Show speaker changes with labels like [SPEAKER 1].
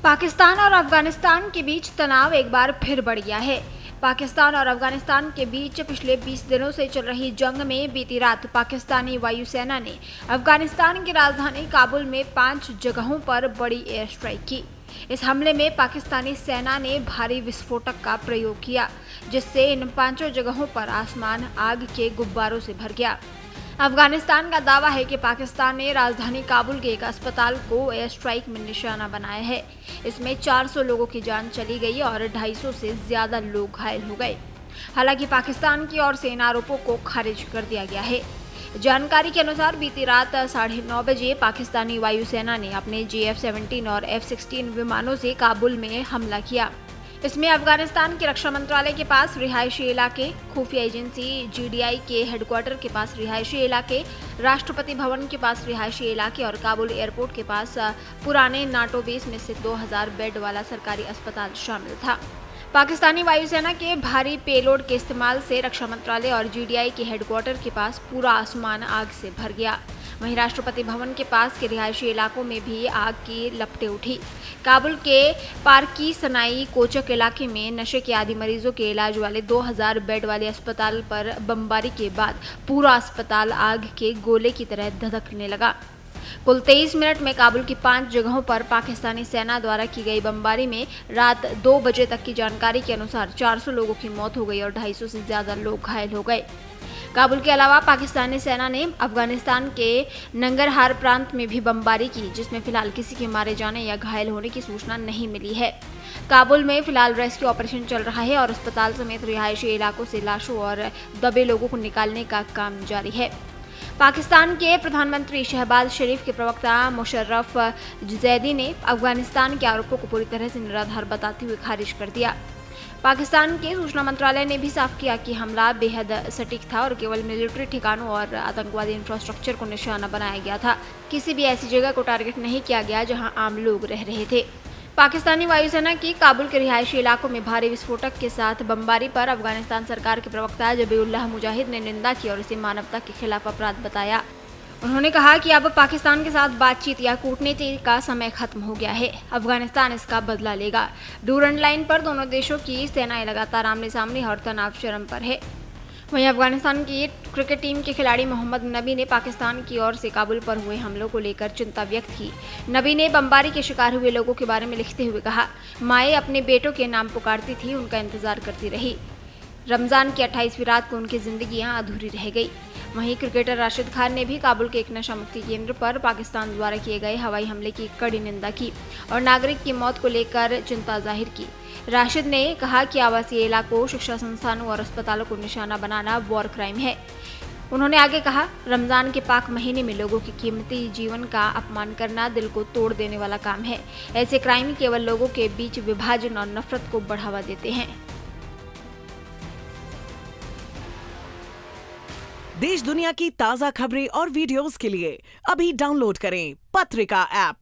[SPEAKER 1] पाकिस्तान और अफगानिस्तान के बीच तनाव एक बार फिर बढ़ गया है। पाकिस्तान और अफगानिस्तान के बीच पिछले 20 दिनों से चल रही जंग में बीती रात पाकिस्तानी वायुसेना ने अफगानिस्तान की राजधानी काबुल में 5 जगहों पर बड़ी एयर स्ट्राइक की। इस हमले में पाकिस्तानी सेना ने भारी विस्फोटक का प्रयोग किया, जिससे इन 5 जगहों पर आसमान आग के गुब्बारों से भर गया। अफगानिस्तान का दावा है कि पाकिस्तान ने राजधानी काबुल के एक अस्पताल को एयर स्ट्राइक में निशाना बनाया है। इसमें 400 लोगों की जान चली गई और 250 से ज्यादा लोग घायल हो गए। हालांकि पाकिस्तान की ओर से इन आरोपों को खारिज कर दिया गया है। जानकारी के अनुसार बीती रात 9:30 बजे पाकिस्तानी वायुसेना ने अपने JF-17 और F-16 विमानों से काबुल में हमला किया। इसमें अफगानिस्तान के रक्षा मंत्रालय के पास रिहायशी इलाके, खुफिया एजेंसी GDI के हेडक्वार्टर के पास रिहायशी इलाके, राष्ट्रपति भवन के पास रिहायशी इलाके और काबुल एयरपोर्ट के पास पुराने नाटो बेस में से 2000 बेड वाला सरकारी अस्पताल शामिल था। पाकिस्तानी वायुसेना के भारी पेलोड के इस्तेमाल से रक्षा मंत्रालय और GDI के हेडक्वार्टर के पास पूरा आसमान आग से भर गया। वहीं राष्ट्रपति भवन के पास के रिहायशी इलाकों में भी आग की लपटें उठी। काबुल के पारकी सनाई कोचक इलाके में नशे के आदी मरीजों के इलाज वाले 2000 बेड वाले अस्पताल पर बमबारी के बाद पूरा अस्पताल आग के गोले की तरह धधकने लगा। कुल 23 मिनट में काबुल की 5 जगहों पर पाकिस्तानी सेना द्वारा की गई बमबारी में रात 2 बजे तक की जानकारी के अनुसार 400 लोगों की मौत हो गई और 250 से ज्यादा लोग घायल हो गए। काबुल के अलावा पाकिस्तानी सेना ने अफगानिस्तान के नंगरहार प्रांत में भी बमबारी की, जिसमें फिलहाल किसी के मारे जाने या घायल होने की सूचना नहीं मिली है। काबुल में फिलहाल रेस्क्यू ऑपरेशन चल रहा है और अस्पताल समेत रिहायशी इलाकों से लाशों और दबे लोगों को निकालने का काम जारी है। पाकिस्तान के प्रधानमंत्री शहबाज शरीफ के प्रवक्ता मुशर्रफ जैदी ने अफगानिस्तान के आरोपों को पूरी तरह से निराधार बताते हुए खारिज कर दिया। पाकिस्तान के सूचना मंत्रालय ने भी साफ किया कि हमला बेहद सटीक था और केवल मिलिट्री ठिकानों और आतंकवादी इंफ्रास्ट्रक्चर को निशाना बनाया गया था। किसी भी ऐसी जगह को टारगेट नहीं किया गया जहां आम लोग रह रहे थे। पाकिस्तानी वायुसेना की काबुल के रिहायशी इलाकों में भारी विस्फोटक के साथ बमबारी पर अफगानिस्तान सरकार के प्रवक्ता जबीउल्लाह मुजाहिद ने निंदा की और इसे मानवता के खिलाफ अपराध बताया। उन्होंने कहा कि अब पाकिस्तान के साथ बातचीत या कूटनीति का समय खत्म हो गया है। अफगानिस्तान इसका बदला लेगा। डूरंड लाइन पर दोनों देशों की सेनाएं लगातार आमने सामने और तनाव चरम पर है। वहीं अफगानिस्तान की क्रिकेट टीम के खिलाड़ी मोहम्मद नबी ने पाकिस्तान की ओर से काबुल पर हुए हमलों को लेकर चिंता व्यक्त की। नबी ने बमबारी के शिकार हुए लोगों के बारे में लिखते हुए कहा, माएँ अपने बेटों के नाम पुकारती थी, उनका इंतजार करती रही। रमजान की 28वीं रात को उनकी जिंदगियां अधूरी रह गई। वहीं क्रिकेटर राशिद खान ने भी काबुल के एक नशा मुक्ति केंद्र पर पाकिस्तान द्वारा किए गए हवाई हमले की कड़ी निंदा की और नागरिक की मौत को लेकर चिंता जाहिर की। राशिद ने कहा कि आवासीय इलाकों, शिक्षा संस्थानों और अस्पतालों को निशाना बनाना वॉर क्राइम है। उन्होंने आगे कहा, रमजान के पाक महीने में लोगों की कीमती जीवन का अपमान करना दिल को तोड़ देने वाला काम है। ऐसे क्राइम केवल लोगों के बीच विभाजन और नफरत को बढ़ावा देते हैं।
[SPEAKER 2] देश दुनिया की ताजा खबरें और वीडियोस के लिए अभी डाउनलोड करें पत्रिका ऐप।